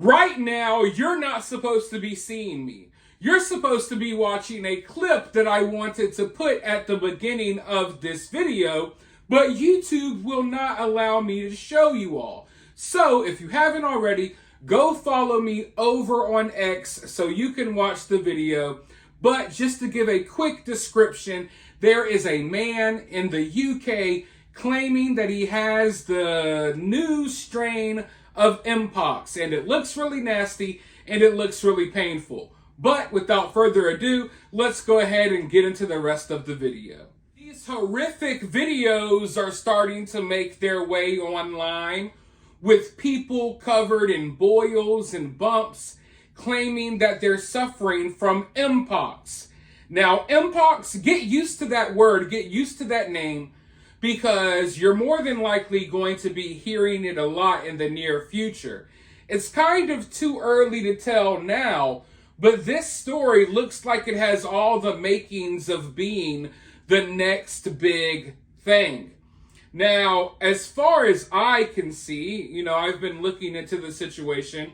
Right now, you're not supposed to be seeing me. You're supposed to be watching a clip that I wanted to put at the beginning of this video, but YouTube will not allow me to show you all. So if you haven't already, go follow me over on X so you can watch the video. But just to give a quick description, there is a man in the UK claiming that he has the new strain of mpox, and it looks really nasty and it looks really painful. But without further ado, let's go ahead and get into the rest of the video. These horrific videos are starting to make their way online with people covered in boils and bumps claiming that they're suffering from mpox. Now, mpox, get used to that word, get used to that name, because you're more than likely going to be hearing it a lot in the near future. It's kind of too early to tell now, but this story looks like it has all the makings of being the next big thing. Now, as far as I can see, I've been looking into the situation.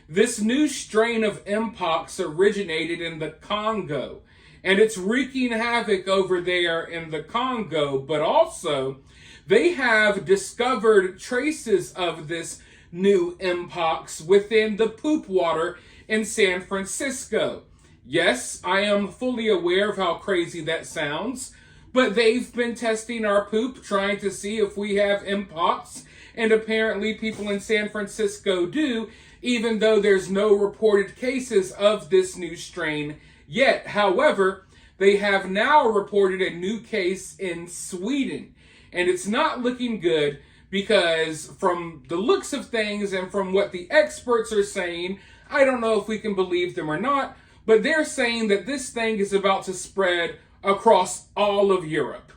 This new strain of mpox originated in the Congo, and it's wreaking havoc over there in the Congo, but also they have discovered traces of this new mpox within the poop water in San Francisco. Yes, I am fully aware of how crazy that sounds, but they've been testing our poop, trying to see if we have mpox, and apparently people in San Francisco do, even though there's no reported cases of this new strain yet. However, they have now reported a new case in Sweden, and it's not looking good because from the looks of things and from what the experts are saying, I don't know if we can believe them or not, but they're saying that this thing is about to spread across all of Europe,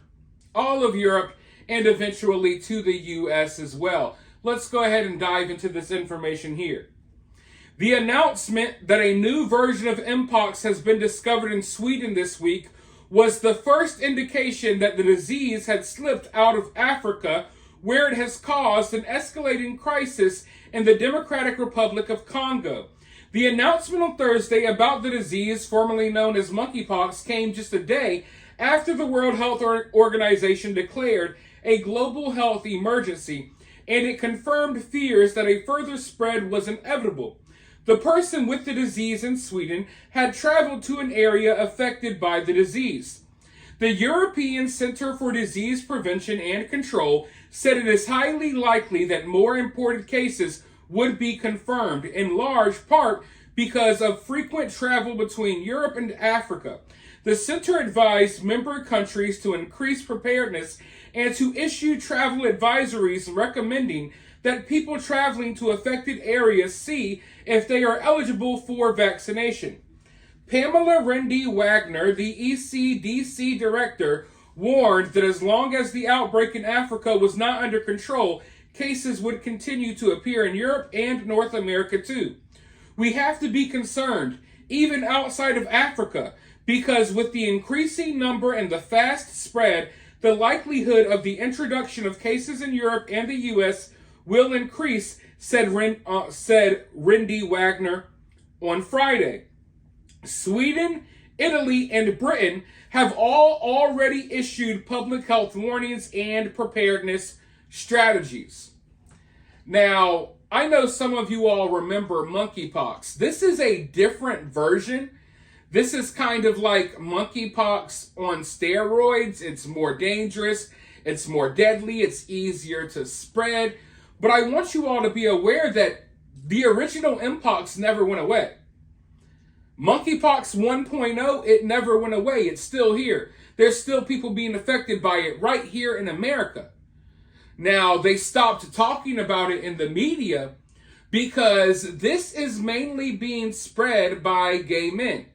and eventually to the US as well. Let's go ahead and dive into this information here. The announcement that a new version of mpox has been discovered in Sweden this week was the first indication that the disease had slipped out of Africa, where it has caused an escalating crisis in the Democratic Republic of Congo. The announcement on Thursday about the disease, formerly known as monkeypox, came just a day after the World Health Organization declared a global health emergency, and it confirmed fears that a further spread was inevitable. The person with the disease in Sweden had traveled to an area affected by the disease. The European Center for Disease Prevention and Control said it is highly likely that more imported cases would be confirmed, in large part because of frequent travel between Europe and Africa. The center advised member countries to increase preparedness and to issue travel advisories recommending that people traveling to affected areas see if they are eligible for vaccination. Pamela Rendi-Wagner, the ECDC director, warned that as long as the outbreak in Africa was not under control, cases would continue to appear in Europe and North America too. We have to be concerned, even outside of Africa, because with the increasing number and the fast spread, the likelihood of the introduction of cases in Europe and the US will increase, said Rendi Wagner on Friday. Sweden, Italy, and Britain have all already issued public health warnings and preparedness strategies. Now, I know some of you all remember monkeypox. This is a different version. This is kind of like monkeypox on steroids. It's more dangerous, it's more deadly, it's easier to spread. But I want you all to be aware that the original mpox never went away. Monkeypox 1.0, it never went away. It's still here. There's still people being affected by it right here in America. Now, they stopped talking about it in the media because this is mainly being spread by gay men.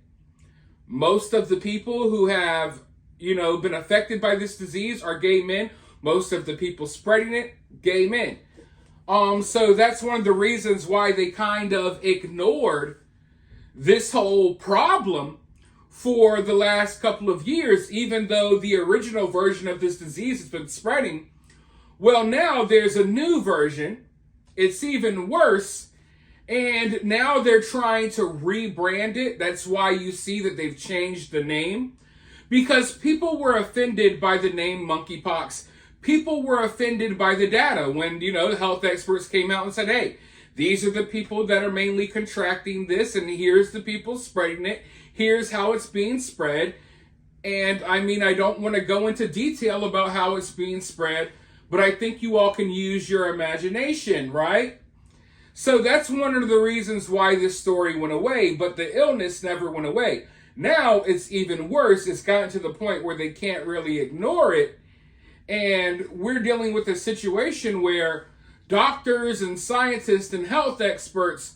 Most of the people who have, been affected by this disease are gay men. Most of the people spreading it, gay men. So that's one of the reasons why they kind of ignored this whole problem for the last couple of years, even though the original version of this disease has been spreading. Well, now there's a new version. It's even worse. And now they're trying to rebrand it. That's why you see that they've changed the name. Because people were offended by the name monkeypox. People were offended by the data when, the health experts came out and said, hey, these are the people that are mainly contracting this, and here's the people spreading it. Here's how it's being spread. And I mean, I don't want to go into detail about how it's being spread, but I think you all can use your imagination, right? So that's one of the reasons why this story went away, but the illness never went away. Now it's even worse. It's gotten to the point where they can't really ignore it. And we're dealing with a situation where doctors and scientists and health experts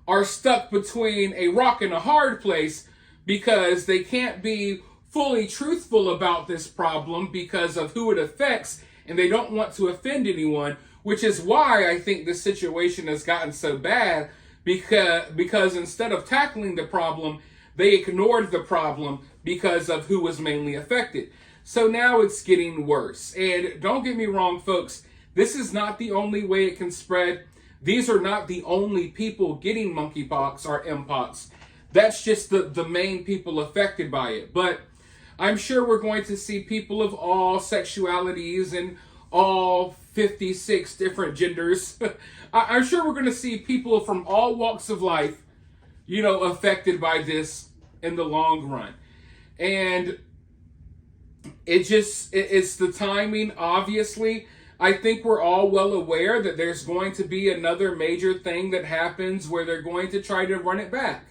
are stuck between a rock and a hard place because they can't be fully truthful about this problem because of who it affects, and they don't want to offend anyone, which is why I think the situation has gotten so bad because instead of tackling the problem, they ignored the problem because of who was mainly affected. So now it's getting worse. And don't get me wrong, folks, this is not the only way it can spread. These are not the only people getting monkeypox or mpox. That's just the main people affected by it. But I'm sure we're going to see people of all sexualities and all 56 different genders. I'm sure we're going to see people from all walks of life, affected by this in the long run. And it's the timing, obviously. I think we're all well aware that there's going to be another major thing that happens where they're going to try to run it back.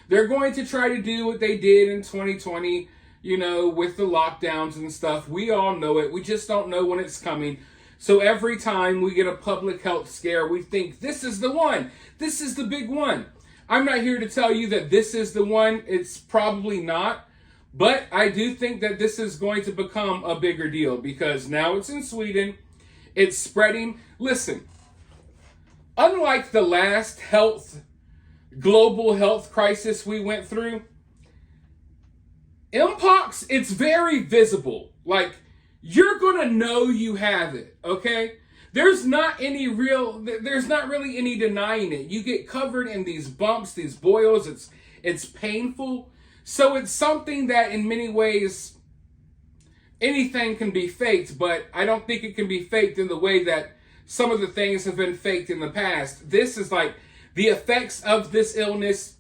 They're going to try to do what they did in 2020, with the lockdowns and stuff. We all know it. We just don't know when it's coming. So every time we get a public health scare, we think this is the one. This is the big one. I'm not here to tell you that this is the one. It's probably not. But I do think that this is going to become a bigger deal because now it's in Sweden. It's spreading. Listen, unlike the last global health crisis we went through, mpox, it's very visible. Like, you're going to know you have it, okay? There's not really any denying it. You get covered in these bumps, these boils. It's painful. So it's something that in many ways, anything can be faked, but I don't think it can be faked in the way that some of the things have been faked in the past. This is like the effects of this illness,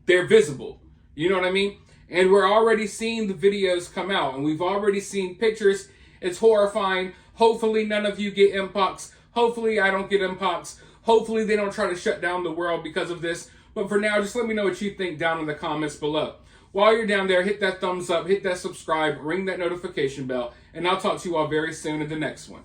they're visible. You know what I mean? And we're already seeing the videos come out, and we've already seen pictures. It's horrifying. Hopefully none of you get mpox. Hopefully I don't get mpox. Hopefully they don't try to shut down the world because of this. But for now, just let me know what you think down in the comments below. While you're down there, hit that thumbs up, hit that subscribe, ring that notification bell, and I'll talk to you all very soon in the next one.